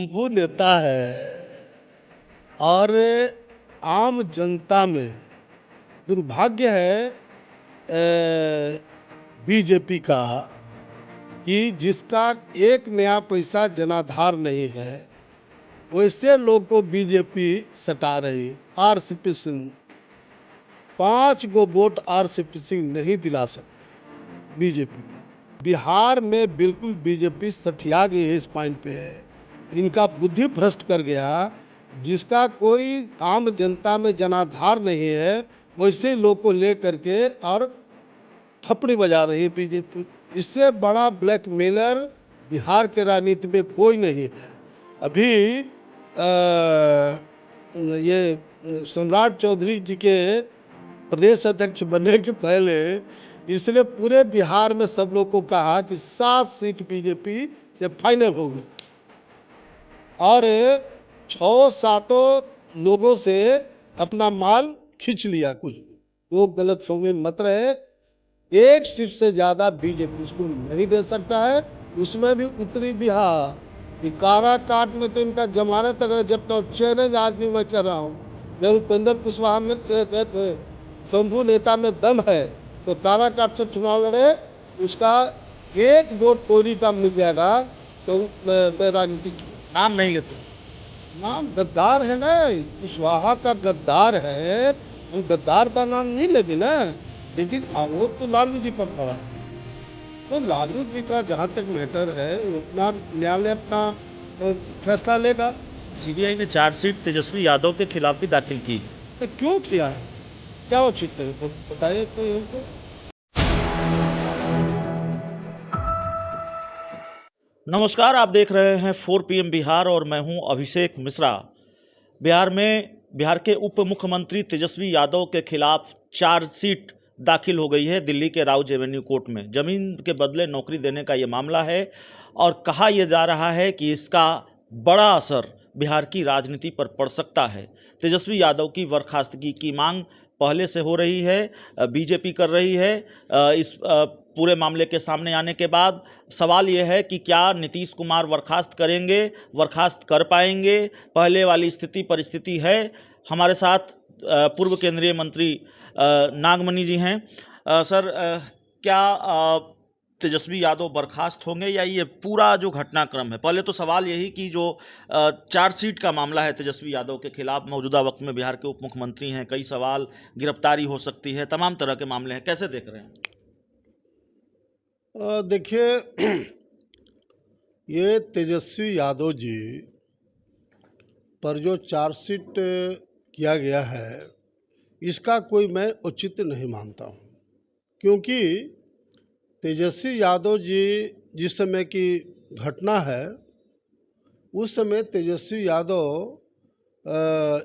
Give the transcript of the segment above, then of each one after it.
शंभू नेता है और आम जनता में दुर्भाग्य है बीजेपी का कि जिसका एक नया पैसा जनाधार नहीं है वैसे लोग को बीजेपी सटा रही। आरसीपी सिंह 5 गो वोट आरसीपी सिंह नहीं दिला सकते बीजेपी। बिहार में बिल्कुल बीजेपी सठिया गई है, इस पॉइंट पे है, इनका बुद्धि भ्रष्ट कर गया। जिसका कोई आम जनता में जनाधार नहीं है वैसे लोग को ले करके और थपड़ी बजा रही है बीजेपी। इससे बड़ा ब्लैकमेलर बिहार के राजनीति में कोई नहीं है। अभी ये सम्राट चौधरी जी के प्रदेश अध्यक्ष बनने के पहले इसने पूरे बिहार में सब लोग को कहा कि 7 सीट बीजेपी से फाइनल होगी और 6-7 लोगों से अपना माल खींच लिया। कुछ लोग गलत फहमी मत रहे, 1 सीट से ज्यादा बीजेपी उसको नहीं दे सकता है। उसमें भी उत्तरी बिहार काराकाट में तो इनका जमानत अगर जब तक चैलेंज आज भी मैं कर रहा हूँ, जब उपेंद्र कुशवाहा में शंभू नेता में दम है तो काराकाट से चुनाव लड़े, उसका 1 वोट कोरी का मिल जाएगा तो मैं राजनीति नाम नहीं लेते। नाम गद्दार है ना, कुशवाहा का गद्दार है, हम गद्दार का नाम नहीं लेंगे ना। लेकिन आरोप तो लालू जी पर पड़ा है, तो लालू जी का जहाँ तक मैटर है उतना न्यायालय अपना फैसला लेगा। सीबीआई ने चार्जशीट तेजस्वी यादव के खिलाफ भी दाखिल की। तो क्यों किया है, क्या उचित है बताइए तो हमको। नमस्कार, आप देख रहे हैं 4 PM बिहार और मैं हूं अभिषेक मिश्रा। बिहार के उप मुख्यमंत्री तेजस्वी यादव के खिलाफ चार्जशीट दाखिल हो गई है दिल्ली के राउज एवेन्यू कोर्ट में। जमीन के बदले नौकरी देने का ये मामला है और कहा यह जा रहा है कि इसका बड़ा असर बिहार की राजनीति पर पड़ सकता है। तेजस्वी यादव की बर्खास्तगी की मांग पहले से हो रही है, बीजेपी कर रही है। इस पूरे मामले के सामने आने के बाद सवाल यह है कि क्या नीतीश कुमार बर्खास्त करेंगे, बर्खास्त कर पाएंगे, पहले वाली स्थिति परिस्थिति है। हमारे साथ पूर्व केंद्रीय मंत्री नागमणि जी हैं। सर, क्या तेजस्वी यादव बर्खास्त होंगे या ये पूरा जो घटनाक्रम है, पहले तो सवाल यही कि जो चार्जशीट का मामला है तेजस्वी यादव के खिलाफ, मौजूदा वक्त में बिहार के उप मुख्यमंत्री हैं, कई सवाल, गिरफ्तारी हो सकती है, तमाम तरह के मामले हैं, कैसे देख रहे हैं? देखिए, ये तेजस्वी यादव जी पर जो चार्जशीट किया गया है इसका कोई मैं औचित्य नहीं मानता हूँ, क्योंकि तेजस्वी यादव जी जिस समय की घटना है उस समय तेजस्वी यादव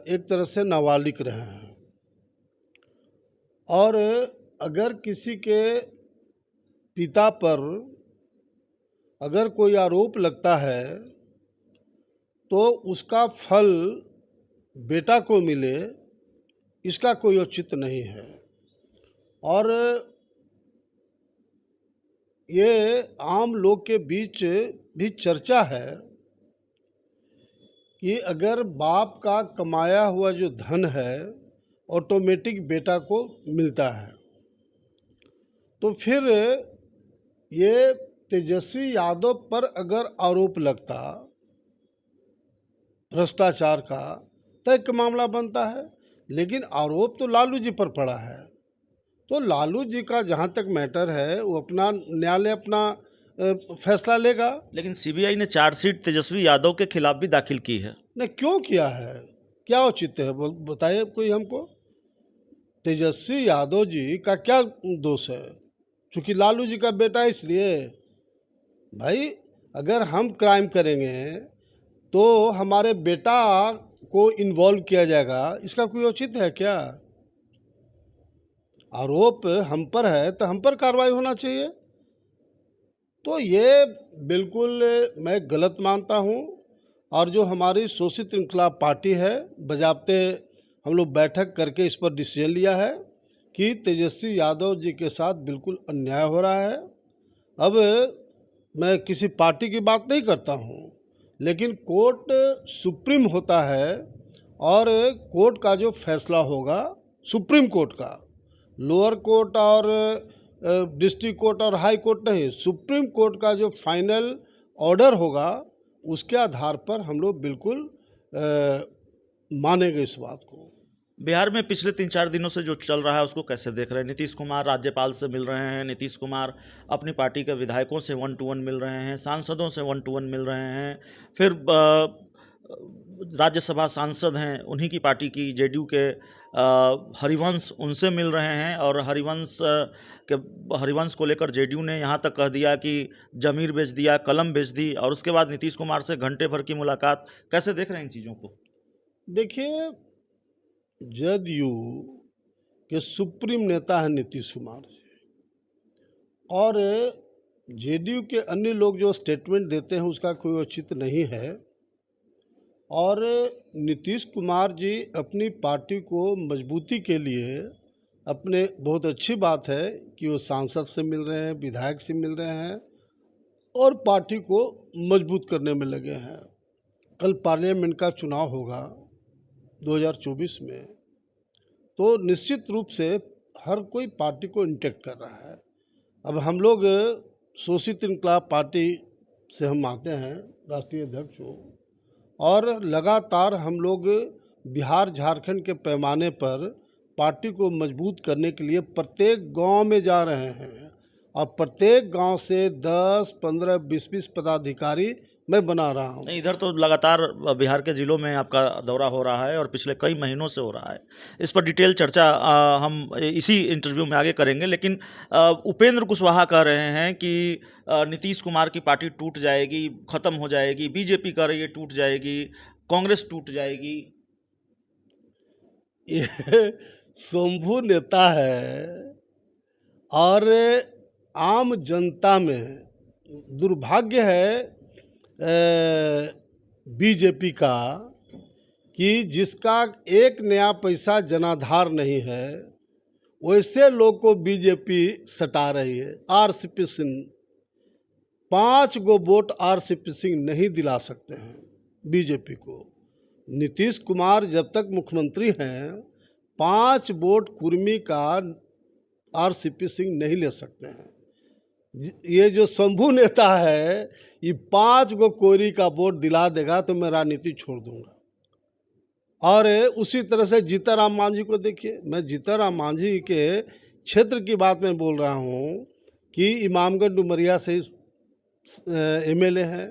एक तरह से नाबालिग रहे हैं और अगर किसी के पिता पर अगर कोई आरोप लगता है तो उसका फल बेटा को मिले, इसका कोई औचित्य नहीं है। और ये आम लोग के बीच भी चर्चा है कि अगर बाप का कमाया हुआ जो धन है ऑटोमेटिक बेटा को मिलता है, तो फिर ये तेजस्वी यादव पर अगर आरोप लगता भ्रष्टाचार का तो एक मामला बनता है, लेकिन आरोप तो लालू जी पर पड़ा है। तो लालू जी का जहाँ तक मैटर है वो अपना न्यायालय अपना फैसला लेगा। लेकिन सीबीआई ने चार्जशीट तेजस्वी यादव के खिलाफ भी दाखिल की है। नहीं, क्यों किया है, क्या औचित्य है बताइए कोई हमको। तेजस्वी यादव जी का क्या दोष है, चूँकि लालू जी का बेटा इसलिए। भाई, अगर हम क्राइम करेंगे तो हमारे बेटा को इन्वॉल्व किया जाएगा, इसका कोई औचित्य है क्या? आरोप हम पर है तो हम पर कार्रवाई होना चाहिए। तो ये बिल्कुल मैं गलत मानता हूँ। और जो हमारी शोषित इनकलाब पार्टी है, बजाबते हम लोग बैठक करके इस पर डिसीजन लिया है कि तेजस्वी यादव जी के साथ बिल्कुल अन्याय हो रहा है। अब मैं किसी पार्टी की बात नहीं करता हूँ, लेकिन कोर्ट सुप्रीम होता है और कोर्ट का जो फैसला होगा सुप्रीम कोर्ट का, लोअर कोर्ट और डिस्ट्रिक्ट कोर्ट और हाई कोर्ट नहीं, सुप्रीम कोर्ट का जो फाइनल ऑर्डर होगा उसके आधार पर हम लोग बिल्कुल मानेंगे इस बात को। बिहार में पिछले 3-4 दिनों से जो चल रहा है उसको कैसे देख रहे हैं? नीतीश कुमार राज्यपाल से मिल रहे हैं, नीतीश कुमार अपनी पार्टी के विधायकों से 1 टू 1 मिल रहे हैं, सांसदों से 1 टू 1 मिल रहे हैं, फिर राज्यसभा सांसद हैं उन्हीं की पार्टी की जेडीयू के हरिवंश उनसे मिल रहे हैं, और हरिवंश को लेकर जेडीयू ने यहाँ तक कह दिया कि जमीर बेच दिया, कलम बेच दी, और उसके बाद नीतीश कुमार से घंटे भर की मुलाकात। कैसे देख रहे हैं इन चीज़ों को? देखिए, जदयू के सुप्रीम नेता है नीतीश कुमार जी, और जेडीयू के अन्य लोग जो स्टेटमेंट देते हैं उसका कोई औचित्य नहीं है। और नीतीश कुमार जी अपनी पार्टी को मजबूती के लिए अपने, बहुत अच्छी बात है कि वो सांसद से मिल रहे हैं, विधायक से मिल रहे हैं और पार्टी को मजबूत करने में लगे हैं। कल पार्लियामेंट का चुनाव होगा 2024 में, तो निश्चित रूप से हर कोई पार्टी को इंटेक्ट कर रहा है। अब हम लोग शोषित इनकलाब पार्टी से हम आते हैं, राष्ट्रीय अध्यक्ष हो, और लगातार हम लोग बिहार झारखंड के पैमाने पर पार्टी को मजबूत करने के लिए प्रत्येक गांव में जा रहे हैं, और प्रत्येक गांव से 10, 15, 20 पदाधिकारी मैं बना रहा हूं। नहीं, इधर तो लगातार बिहार के ज़िलों में आपका दौरा हो रहा है और पिछले कई महीनों से हो रहा है। इस पर डिटेल चर्चा हम इसी इंटरव्यू में आगे करेंगे, लेकिन उपेंद्र कुशवाहा कह रहे हैं कि नीतीश कुमार की पार्टी टूट जाएगी, ख़त्म हो जाएगी, बीजेपी कह रही है टूट जाएगी, कांग्रेस टूट जाएगी। ये शंभू नेता है, और आम जनता में दुर्भाग्य है बीजेपी का कि जिसका एक नया पैसा जनाधार नहीं है, वैसे लोग को बीजेपी सटा रही है। आरसीपी सिंह 5 गो वोट आरसीपी सिंह नहीं दिला सकते हैं बीजेपी को। नीतीश कुमार जब तक मुख्यमंत्री हैं 5 वोट कुर्मी का आरसीपी सिंह नहीं ले सकते हैं। ये जो शंभू नेता है, ये 5 गो कोरी का वोट दिला देगा तो मैं राजनीति छोड़ दूंगा। और उसी तरह से जीताराम मांझी को देखिए, मैं जीताराम मांझी के क्षेत्र की बात में बोल रहा हूँ कि इमामगंज डुमरिया से एमएलए हैं,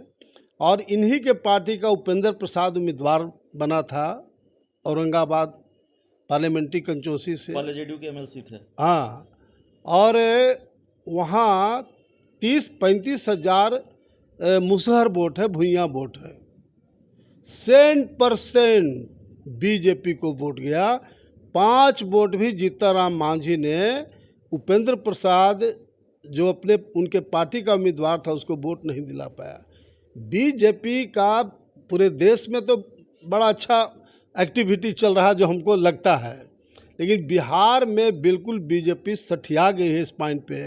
और इन्हीं के पार्टी का उपेंद्र प्रसाद उम्मीदवार बना था औरंगाबाद पार्लियामेंट्री कंचोसी से, पहले जेडीयू के एमएलसी थे। हाँ, और वहाँ 30-35 हज़ार मुसहर वोट है, भुइयाँ वोट है। 100% बीजेपी को वोट गया। 5 वोट भी जीताराम मांझी ने उपेंद्र प्रसाद जो अपने उनके पार्टी का उम्मीदवार था उसको वोट नहीं दिला पाया। बीजेपी का पूरे देश में तो बड़ा अच्छा एक्टिविटी चल रहा है जो हमको लगता है, लेकिन बिहार में बिल्कुल बीजेपी सठिया गई है इस पॉइंट पे।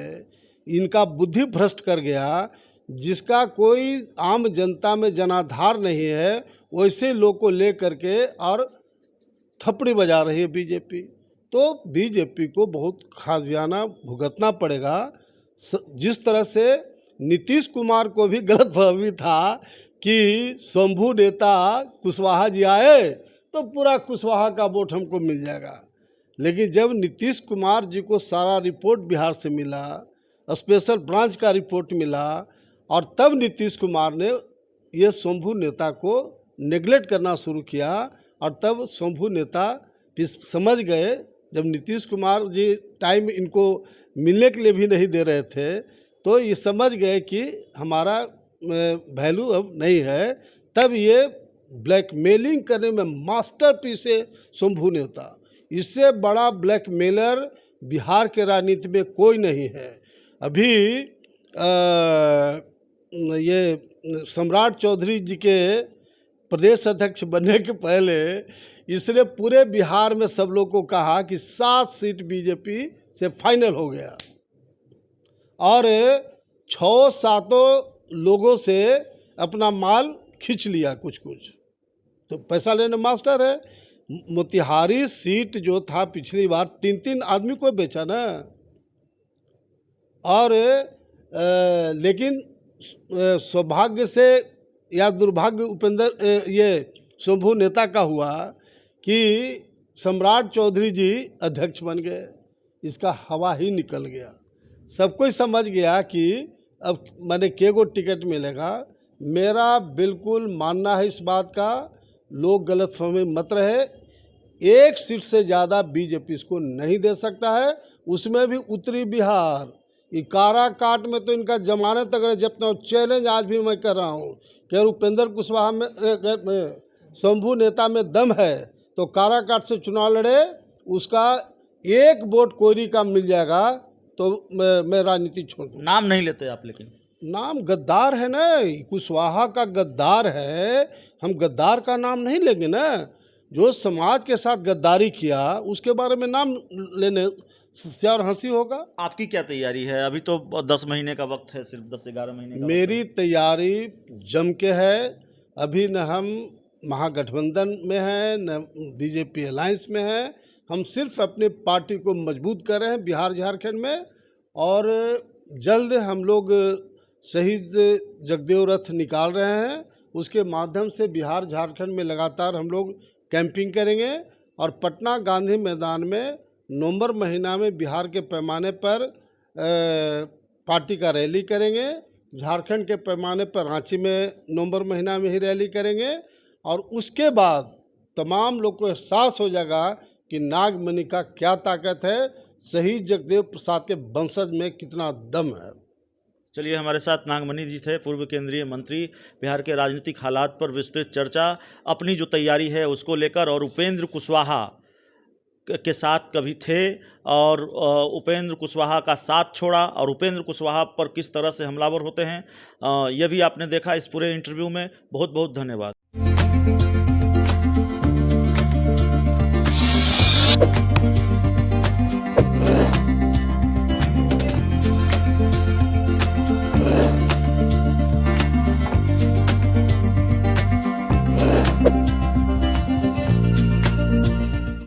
इनका बुद्धि भ्रष्ट कर गया, जिसका कोई आम जनता में जनाधार नहीं है वैसे लोग को ले करके और थपड़ी बजा रही है बीजेपी। तो बीजेपी को बहुत खाजियाना भुगतना पड़ेगा। जिस तरह से नीतीश कुमार को भी गलतफहमी था कि शंभू नेता कुशवाहा जी आए तो पूरा कुशवाहा का वोट हमको मिल जाएगा, लेकिन जब नीतीश कुमार जी को सारा रिपोर्ट बिहार से मिला, स्पेशल ब्रांच का रिपोर्ट मिला, और तब नीतीश कुमार ने ये शंभू नेता को नेगलेक्ट करना शुरू किया, और तब शंभू नेता समझ गए, जब नीतीश कुमार जी टाइम इनको मिलने के लिए भी नहीं दे रहे थे, तो ये समझ गए कि हमारा वैल्यू अब नहीं है। तब ये ब्लैकमेलिंग करने में मास्टरपीस है शंभू नेता। इससे बड़ा ब्लैकमेलर बिहार के राजनीति में कोई नहीं है। अभी ये सम्राट चौधरी जी के प्रदेश अध्यक्ष बनने के पहले इसने पूरे बिहार में सब लोग को कहा कि 7 सीट बीजेपी से फाइनल हो गया, और 6-7 लोगों से अपना माल खींच लिया कुछ कुछ, तो पैसा लेने मास्टर है। मोतिहारी सीट जो था पिछली बार 3-3 आदमी को बेचा ना, और लेकिन सौभाग्य से या दुर्भाग्य ये शंभू नेता का हुआ कि सम्राट चौधरी जी अध्यक्ष बन गए, इसका हवा ही निकल गया। सबको ही समझ गया कि अब मैंने केगो टिकट मिलेगा। मेरा बिल्कुल मानना है इस बात का, लोग गलतफहमी मत रहे, एक सीट से ज़्यादा बीजेपी इसको नहीं दे सकता है, उसमें भी उत्तरी बिहार। ये काराकाट में तो इनका जमानत अगर जब तक चैलेंज आज भी मैं कर रहा हूँ कि उपेंद्र कुशवाहा में शंभू नेता में दम है तो काराकाट से चुनाव लड़े, उसका एक वोट कोयरी का मिल जाएगा तो मैं राजनीति छोड़ दूँ। नाम नहीं लेते आप, लेकिन नाम गद्दार है ना, कुशवाहा का गद्दार है, हम गद्दार का नाम नहीं लेंगे ना। जो समाज के साथ गद्दारी किया उसके बारे में नाम लेने से और हंसी होगा। आपकी क्या तैयारी है? अभी तो 10 महीने का वक्त है, सिर्फ 10-11 महीने का मेरी तैयारी जम के है। अभी न हम महागठबंधन में हैं न बीजेपी अलायंस में हैं, हम सिर्फ अपनी पार्टी को मजबूत कर रहे हैं बिहार झारखंड में, और जल्द हम लोग शहीद जगदेव रथ निकाल रहे हैं। उसके माध्यम से बिहार झारखंड में लगातार हम लोग कैंपिंग करेंगे और पटना गांधी मैदान में नवंबर महीना में बिहार के पैमाने पर पार्टी का रैली करेंगे। झारखंड के पैमाने पर रांची में नवंबर महीना में ही रैली करेंगे, और उसके बाद तमाम लोग को एहसास हो जाएगा कि नागमणि का क्या ताकत है, शहीद जगदेव प्रसाद के वंशज में कितना दम है। चलिए, हमारे साथ नागमणि जी थे, पूर्व केंद्रीय मंत्री। बिहार के राजनीतिक हालात पर विस्तृत चर्चा, अपनी जो तैयारी है उसको लेकर, और उपेंद्र कुशवाहा के साथ कभी थे और उपेंद्र कुशवाहा का साथ छोड़ा, और उपेंद्र कुशवाहा पर किस तरह से हमलावर होते हैं, यह भी आपने देखा इस पूरे इंटरव्यू में। बहुत बहुत धन्यवाद।